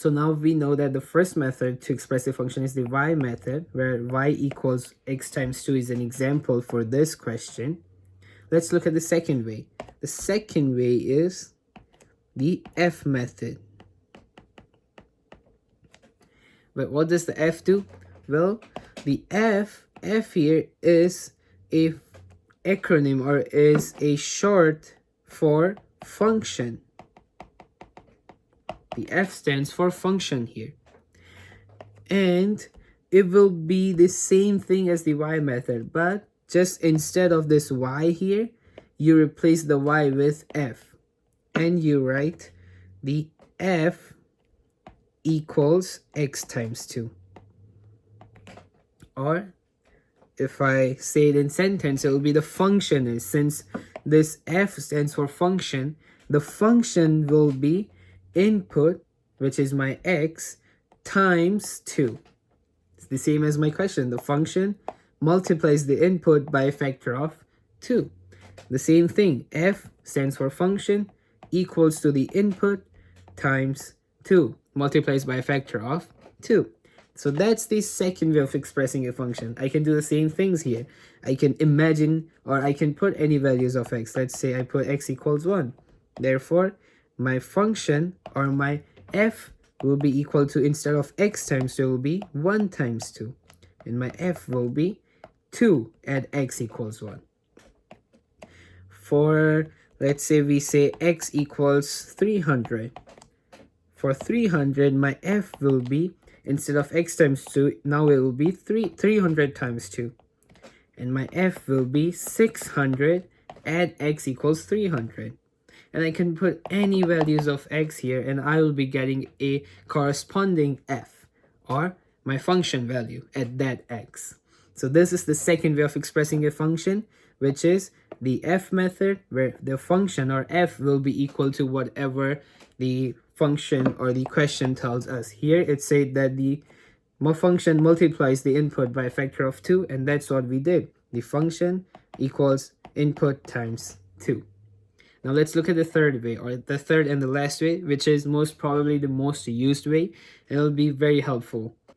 So now we know that the first method to express the function is the y method, where y equals x times 2 is an example for this question. Let's look at the second way. The second way is the f method. But what does the f do? Well, the f here is a acronym, or is a short for function. The f stands for function here. And it will be the same thing as the y method, but just instead of this y here, you replace the y with f. And you write the f equals x times 2. Or if I say it in sentence, it will be the function is, since this f stands for function, the function will be input, which is my x, times 2. It's the same as my question. The function multiplies the input by a factor of 2. The same thing, f stands for function, equals to the input times 2, multiplies by a factor of 2. So that's the second way of expressing a function. I can do the same things here. I can imagine, or I can put any values of x. Let's say I put x equals 1. Therefore, my function, or my f, will be equal to, instead of x times 2, will be 1 times 2. And my f will be 2 at x equals 1. For, let's say we say x equals 300. For 300, my f will be, instead of x times 2, now it will be 300 times 2. And my f will be 600 at x equals 300. And I can put any values of x here, and I will be getting a corresponding f, or my function value at that x. So this is the second way of expressing a function, which is the f method, where the function, or f, will be equal to whatever the function or the question tells us. Here it said that the function multiplies the input by a factor of 2, and that's what we did. The function equals input times 2. Now let's look at the third way, or the third and the last way, which is most probably the most used way, and it'll be very helpful.